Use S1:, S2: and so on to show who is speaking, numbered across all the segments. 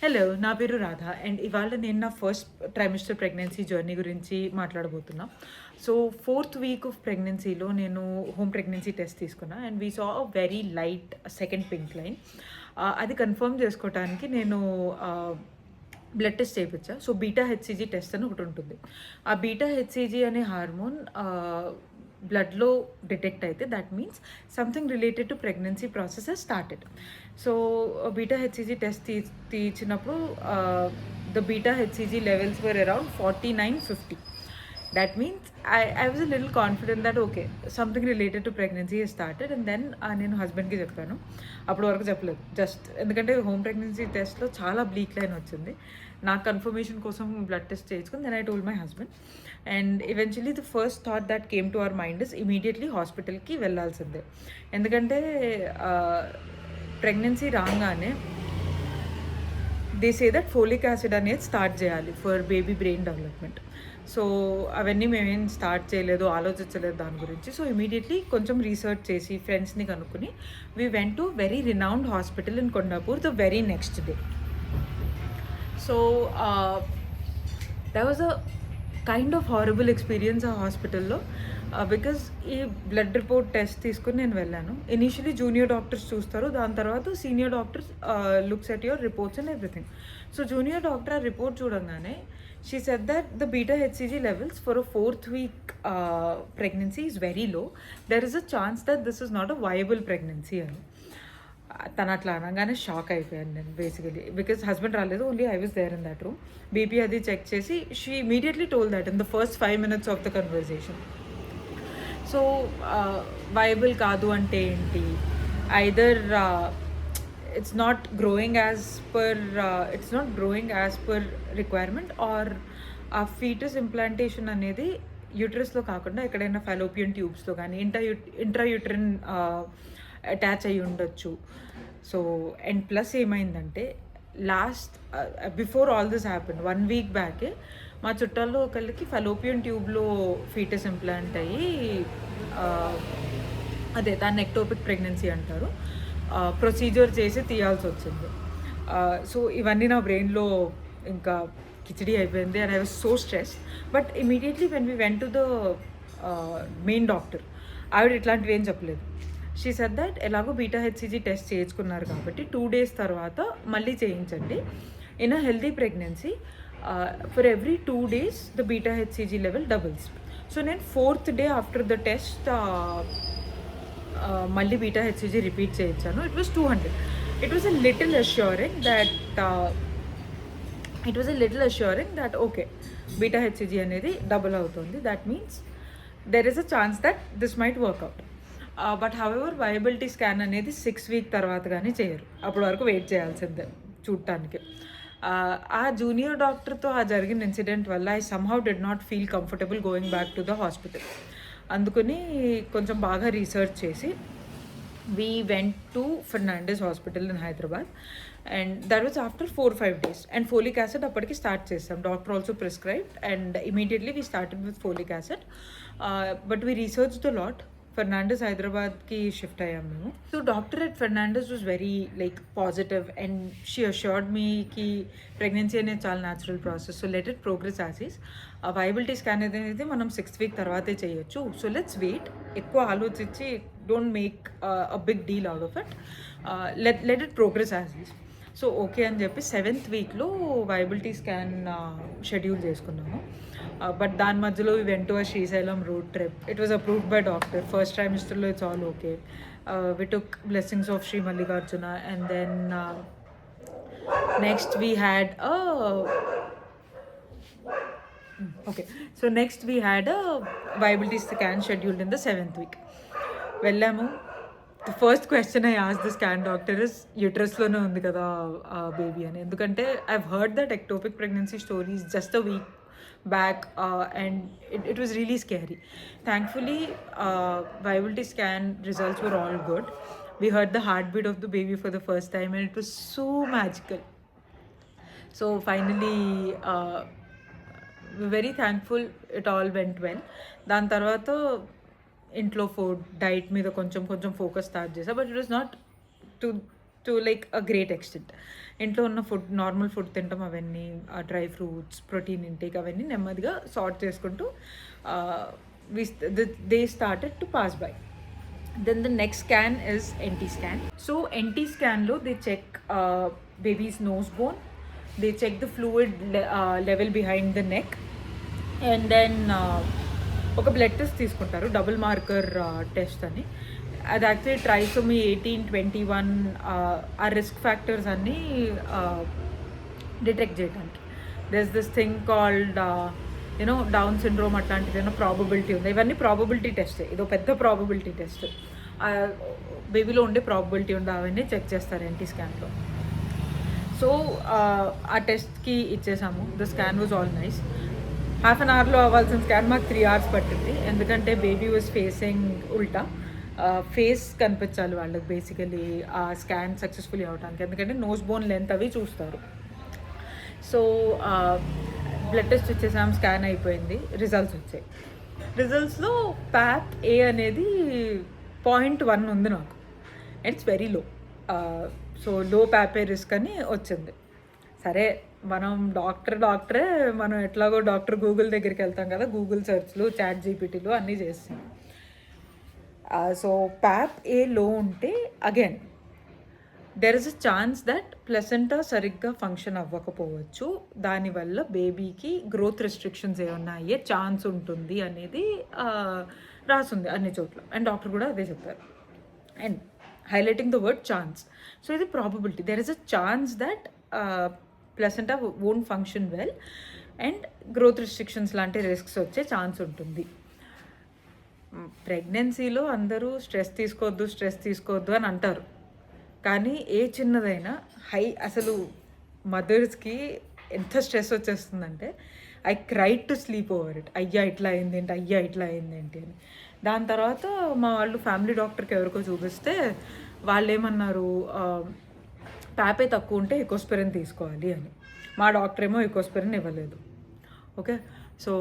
S1: Hello, నా పేరు Radha and ఇవాళ నేను నా ఫస్ట్ ట్రైమిస్టర్ ప్రెగ్నెన్సీ జర్నీ గురించి మాట్లాడబోతున్నా. సో, 4th వీక్ ఆఫ్ ప్రెగ్నెన్సీలో నేను హోమ్ ప్రెగ్నెన్సీ టెస్ట్ తీసుకున్నా and we saw a very light second pink line. అది కన్ఫర్మ్ చేసుకోవటానికి నేను బ్లడ్ టెస్ట్ చేయించా. సో, బీటా హెచ్‌సీజీ టెస్ట్ అని ఒకటి ఉంటుంది. ఆ బీటా హెచ్‌సీజీ అనే హార్మోన్ బ్లడ్‌లో డిటెక్ట్ అయితే that means something related to pregnancy process has started. So, beta HCG test తీయించినప్పుడు the beta HCG levels were around 49-50. That means I was a little confident that okay, something related to pregnancy has started. And then నేను హస్బెండ్కి చెప్పాను. అప్పటి వరకు చెప్పలేదు. Just ఎందుకంటే home pregnancy టెస్ట్లో చాలా బ్లీక్ లైన్ వచ్చింది. నాకు కన్ఫర్మేషన్ కోసం బ్లడ్ టెస్ట్ చేయించుకుని then I told my husband. And eventually the first thought that came to our mind is immediately హాస్పిటల్కి వెళ్ళాల్సిందే. ఎందుకంటే ప్రెగ్నెన్సీ రాగానే they say that folic acid అనేది స్టార్ట్ చేయాలి for baby brain development. So అవన్నీ మేమేం start చేయలేదు, ఆలోచించలేదు దాని గురించి. సో ఇమీడియట్లీ కొంచెం రీసెర్చ్ చేసి ఫ్రెండ్స్ని కనుక్కొని we went to very renowned hospital in Kondapur the very next day. So that was a kind of horrible experience ఆ హాస్పిటల్లో. బికాజ్ ఈ బ్లడ్ రిపోర్ట్ టెస్ట్ తీసుకుని నేను వెళ్ళాను. ఇనీషియలీ జూనియర్ డాక్టర్స్ చూస్తారు, దాని తర్వాత senior doctors looks at your reports and everything. So junior doctor ఆ రిపోర్ట్ చూడంగానే she said that the beta HCG levels for a 4th week pregnancy is very low. There is a chance that this is not a viable pregnancy అని. తను అట్లా అనగానే shock అయిపోయాను నేను basically, because husband రాలేదు, only I was there in that room. BP అది check చేసి she immediately told that in the first 5 minutes of the conversation. So viable కాదు అంటే ఏంటి, either it's not growing as per requirement or ఆ foetus implantation అనేది యూట్రస్లో కాకుండా ఎక్కడైనా ఫాలోపియన్ ట్యూబ్స్లో కానీ ఇంట్రాయూట్రిన్ అటాచ్ అయ్యి ఉండొచ్చు. సో అండ్ ప్లస్ ఏమైందంటే before all this happen 1 week బ్యాకే మా చుట్టాల్లో ఒకళ్ళకి ఫాలోపియన్ ట్యూబ్లో ఫీటస్ ఇంప్లాంట్ అయ్యి అదే దాన్ని ఎక్టోపిక్ ప్రెగ్నెన్సీ అంటారు, ప్రొసీజర్ చేసి తీయాల్సి వచ్చింది. సో ఇవన్నీ నా బ్రెయిన్లో ఇంకా కిచిడి అయిపోయింది and I was so stress. But immediately when we went to the main doctor, ఆవిడ ఇట్లాంటివి ఏం చెప్పలేదు. షీ సెడ్ దట్ ఎలాగో బీటా హెచ్సిజీ టెస్ట్ చేయించుకున్నారు కాబట్టి 2 days తర్వాత మళ్ళీ చేయించండి. In a healthy pregnancy for every 2 days the beta HCG level doubles. So నేను 4th day after the test మళ్ళీ బీటా హెచ్సిజీ రిపీట్ చేయించాను. It was 200. It was a little assuring that okay beta HCG అనేది double అవుతుంది. That means there is a chance that this might work out. But however viability scan అనేది 6 week తర్వాత కానీ చేయరు, అప్పటి వరకు వెయిట్ చేయాల్సిందే చూడటానికి. ఆ జూనియర్ డాక్టర్తో ఆ జరిగిన ఇన్సిడెంట్ వల్ల I somehow did not feel comfortable going back to the hospital. అందుకని కొంచెం బాగా రీసెర్చ్ చేసి we went to Fernandes hospital in Hyderabad and that was after 4-5 days. And folic acid అప్పటికి స్టార్ట్ చేసాం, doctor also prescribed and immediately we started with folic acid. But we research the lot. Fernandes హైదరాబాద్కి shift అయ్యాం మేము. So doctor at Fernandes was very positive and she assured మీ కి pregnancy అనేది చాలా natural process, so let it progress as is. Viability scan అనేది మనం 6th week తర్వాతే చేయొచ్చు. So let's wait. ఎక్కువ ఆలోచించి don't make a big deal out of it, let it progress as is. So okay అని చెప్పి 7th weekలో viability scan schedule చేసుకున్నాము. బట్ దాని మధ్యలో we went to a Srisailam road trip. It was approved by doctor. First ట్రైమిస్టర్లో it's all okay. We took blessings of Shri Mallikarjuna and then next we had next we had a viability scan scheduled in the 7th week. వెళ్ళాము. The first question I asked the scan doctor is యూట్రస్లోనే ఉంది కదా baby అని. ఎందుకంటే I've heard that ectopic pregnancy stories just a week back and it was really scary. Thankfully viability scan results were all good. We heard the heartbeat of the baby for the first time and it was so magical. So finally we're very thankful it all went well. దాని తర్వాత ఇంట్లో food diet మీద కొంచెం focus start చేసా. But it was not to to like a great extent. ఇంట్లో ఉన్న food, normal food తింటాం, అవన్నీ డ్రై ఫ్రూట్స్, ప్రోటీన్ ఇంటేక్ అవన్నీ నెమ్మదిగా సార్ట్ చేసుకుంటూ they started to pass by. Then the next scan is NT scan. So NT scan lo they check baby's nose bone, they check the fluid level behind the neck, and then ఒక blood test తీసుకుంటారు, double marker test అని. అది actually ట్రైసోమీ 18-21 ఆ risk factors అన్నీ detect చేయడానికి. There is this thing called you know down syndrome, అట్లాంటిది ఏమో probability ఉంది. ఇవన్నీ ప్రాబబిలిటీ టెస్ట్, ఇదో పెద్ద ప్రాబబిలిటీ టెస్ట్. బేబీలో ఉండే ప్రాబబిలిటీ ఉండే అవన్నీ చెక్ చేస్తారు ఎన్టీ స్కాన్లో. సో ఆ టెస్ట్కి ఇచ్చేసాము. The scan was all nice. Half an అవర్లో అవ్వాల్సిన స్కాన్ మాకు 3 hours పట్టింది, ఎందుకంటే బేబీ వాజ్ ఫేసింగ్ ఉల్టా. ఫేస్ కనిపించాలి వాళ్ళకి బేసికలీ ఆ స్కాన్ సక్సెస్ఫుల్లీ అవడానికి, ఎందుకంటే నోస్ బోన్ లెంత్ అవి చూస్తారు. సో బ్లడ్ టెస్ట్ ఇచ్చేసాం, స్కాన్ అయిపోయింది, రిజల్ట్స్ వచ్చాయి. రిజల్ట్స్లో ప్యాప్ ఏ అనేది 0.1 ఉంది నాకు. It's very low. సో లో ప్యాపే రిస్క్ అని వచ్చింది. సరే, మనం డాక్టరే, మనం ఎట్లాగో డాక్టర్ గూగుల్ దగ్గరికి వెళ్తాం కదా, గూగుల్ సెర్చ్లు, చాట్ జీపీటీలు అన్నీ చేస్తాం. సో ప్యాప్ ఏ లో ఉంటే again there is a chance that placenta సరిగ్గా ఫంక్షన్ అవ్వకపోవచ్చు, దానివల్ల బేబీకి గ్రోత్ రెస్ట్రిక్షన్స్ ఏమన్నా అయ్యే ఛాన్స్ ఉంటుంది అనేది రాసుంది అన్ని చోట్ల. అండ్ డాక్టర్ కూడా అదే చెప్పారు. And highlighting the word chance. So ఇది probability. There is a chance that placenta won't function well and growth restrictions లాంటి రిస్క్స్ వచ్చే ఛాన్స్ ఉంటుంది. ప్రెగ్నెన్సీలో అందరూ స్ట్రెస్ తీసుకోవద్దు అని అంటారు, కానీ ఏ చిన్నదైనా అసలు మదర్స్కి ఎంత స్ట్రెస్ వచ్చేస్తుందంటే I cried to sleep over it. అయ్యా ఇట్లా అయిందేంటి అని. దాని తర్వాత మా వాళ్ళు ఫ్యామిలీ డాక్టర్కి ఎవరికో చూపిస్తే వాళ్ళు ఏమన్నారు, ప్యాపే తక్కువ ఉంటే ఎకోస్పెరిన్ తీసుకోవాలి అని. మా డాక్టర్ ఏమో ఎకోస్పెరిన్ ఇవ్వలేదు. ఓకే, సో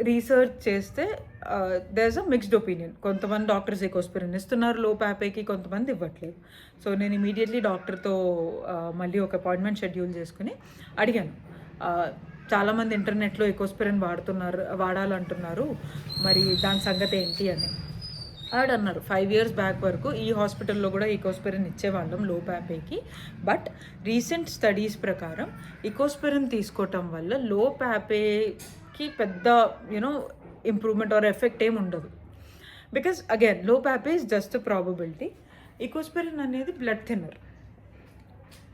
S1: రీసెర్చ్ చేస్తే there is a mixed opinion. కొంతమంది డాక్టర్స్ ఎకోస్పెరిన్ ఇస్తున్నారు లో ప్యాపేకి, కొంతమంది ఇవ్వట్లేదు. సో నేను ఇమీడియట్లీ డాక్టర్తో మళ్ళీ ఒక అపాయింట్మెంట్ షెడ్యూల్ చేసుకుని అడిగాను. చాలామంది ఇంటర్నెట్లో ఎకోస్పెరిన్ వాడాలంటున్నారు, మరి దాని సంగతి ఏంటి అని. అన్నారు 5 years బ్యాక్ వరకు ఈ హాస్పిటల్లో కూడా ఎకోస్పెరిన్ ఇచ్చేవాళ్ళం లో ప్యాపేకి. బట్ రీసెంట్ స్టడీస్ ప్రకారం ఎకోస్పెరిన్ తీసుకోవటం వల్ల లో ప్యాపేకి పెద్ద ఇంప్రూవ్మెంట్ ఆర్ ఎఫెక్ట్ ఏమి ఉండదు. బికాస్ అగైన్ లో ప్యాపే ఇస్ జస్ట్ ప్రాబబిలిటీ. ఎకోస్పెరిన్ అనేది బ్లడ్ థిన్నర్.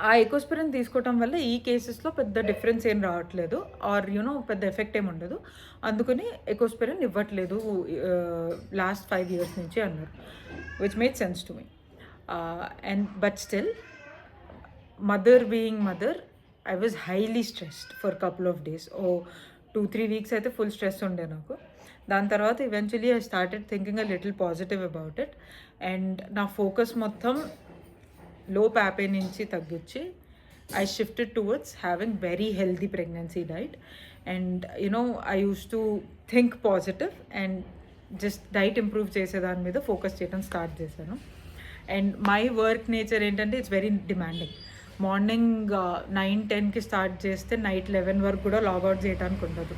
S1: ఆ ఎకోస్పెరిన్ తీసుకోవటం వల్ల ఈ కేసెస్లో పెద్ద డిఫరెన్స్ ఏం రావట్లేదు, ఆర్ పెద్ద ఎఫెక్ట్ ఏమి ఉండదు, అందుకని ఎకోస్పెరిన్ ఇవ్వట్లేదు లాస్ట్ 5 years నుంచి అన్నారు, which made sense to me. And but still mother being mother, I was highly stressed for couple of days. 2-3 weeks అయితే ఫుల్ స్ట్రెస్ ఉండే నాకు. దాని తర్వాత eventually I started thinking a little positive about it. And నా focus మొత్తం లో ప్యాపే నుంచి తగ్గించి I shifted towards having very healthy pregnancy diet. And I use to think positive and just diet improve చేసే దాని మీద ఫోకస్ చేయడం స్టార్ట్ చేశాను. అండ్ మై వర్క్ నేచర్ ఏంటంటే ఇట్స్ వెరీ డిమాండింగ్. మార్నింగ్ 9-10కి స్టార్ట్ చేస్తే నైట్ 11 వరకు కూడా లాగౌట్ చేయడానికి ఉండదు.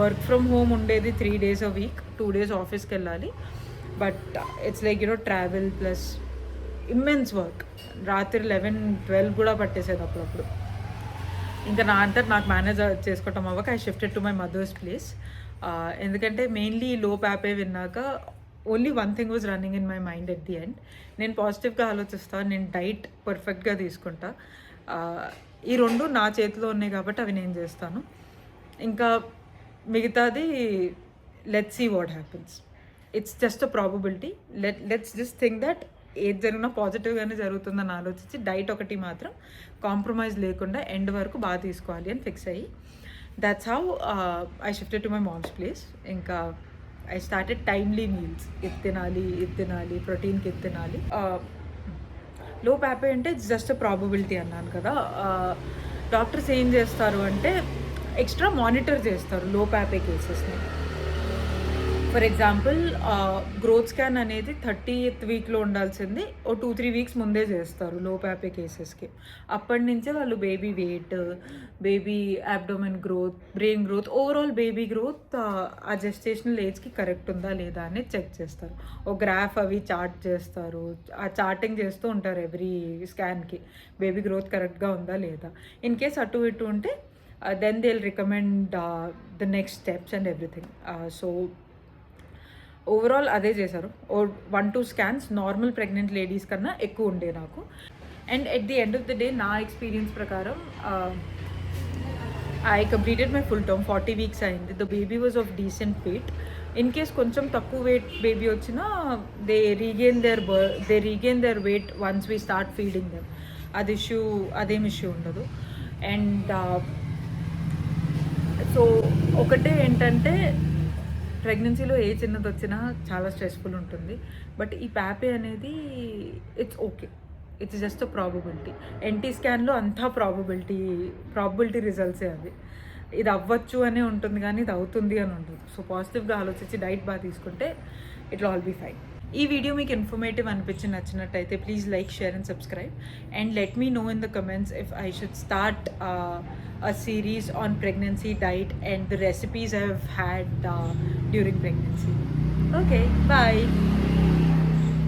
S1: వర్క్ ఫ్రమ్ హోమ్ ఉండేది 3 days a week, 2 days ఆఫీస్కి వెళ్ళాలి. But it's like travel plus immense work. రాత్రి 11-12 కూడా పట్టేసేది అప్పుడప్పుడు. ఇంకా నా అంతా నాకు మేనేజ్ చేసుకోవటం అవ్వక I shifted to my mother's place. ఎందుకంటే మెయిన్లీ లో ప్యాపే విన్నాక only one thing was running in my mind at the end. నేను పాజిటివ్గా ఆలోచిస్తాను, నేను డైట్ పర్ఫెక్ట్గా తీసుకుంటా, ఈ 2 నా చేతిలో ఉన్నాయి కాబట్టి అవి నేను చేస్తాను. ఇంకా మిగతాది let's see what happens. It's just a probability. Let's just think that ఏది జరిగినా పాజిటివ్గానే జరుగుతుందని ఆలోచించి డైట్ ఒకటి మాత్రం కాంప్రమైజ్ లేకుండా ఎండ్ వరకు బాగా తీసుకోవాలి అని ఫిక్స్ అయ్యి, that's how I shifted to my mom's place. ఇంకా ఐ స్టార్టెడ్ టైమ్లీ మీల్స్. ఇది తినాలి, ప్రోటీన్కి ఇది తినాలి. లో ప్యాపే అంటే ఇట్స్ జస్ట్ అ ప్రాబబిలిటీ అన్నాను కదా. డాక్టర్స్ ఏం చేస్తారు అంటే ఎక్స్ట్రా మానిటర్ చేస్తారు లో ప్యాపే కేసెస్ని. ఫర్ ఎగ్జాంపుల్ గ్రోత్ స్కాన్ అనేది 30th వీక్లో ఉండాల్సింది ఓ 2-3 వీక్స్ ముందే చేస్తారు లో ప్యాపే కేసెస్కి. అప్పటి నుంచే వాళ్ళు baby wait, baby abdomen growth, brain growth, overall baby growth ఆ జెస్టేషనల్ ఏజ్కి కరెక్ట్ ఉందా లేదా అనేది చెక్ చేస్తారు. ఓ గ్రాఫ్ అవి చార్ట్ చేస్తారు, ఆ చార్టింగ్ చేస్తూ ఉంటారు ఎవ్రీ స్కాన్కి బేబీ గ్రోత్ కరెక్ట్గా ఉందా లేదా. ఇన్ కేస్ అటు ఇటు ఉంటే then they will recommend the next steps and everything. So overall అదే చేశారు. 1-2 స్కాన్స్ నార్మల్ ప్రెగ్నెంట్ లేడీస్ కన్నా ఎక్కువ ఉండే నాకు. And at the end of the day నా ఎక్స్పీరియన్స్ ప్రకారం I completed my full term. 40 weeks అయింది. The baby was of decent weight. In case కొంచెం తక్కువ వెయిట్ బేబీ వచ్చినా they regain their weight once we start feeding them. అదేం issue ఉండదు. And so ఒకటే ఏంటంటే ప్రెగ్నెన్సీలో ఏ చిన్నది వచ్చినా చాలా స్ట్రెస్ఫుల్ ఉంటుంది. బట్ ఈ ప్యాపే అనేది it's okay, it's just a probability. NT స్కాన్లో అంతా ప్రాబబిలిటీ రిజల్ట్సే అవి. ఇది అవ్వచ్చు అనే ఉంటుంది కానీ ఇది అవుతుంది అని ఉంటుంది. సో పాజిటివ్గా ఆలోచించి డైట్ బాగా తీసుకుంటే it will all be fine. ఈ వీడియో మీకు ఇన్ఫర్మేటివ్ అనిపించి నచ్చినట్టయితే please like, share and subscribe. And let me know in the comments if I should start a series on pregnancy diet and the recipes I have had during pregnancy. Okay, bye.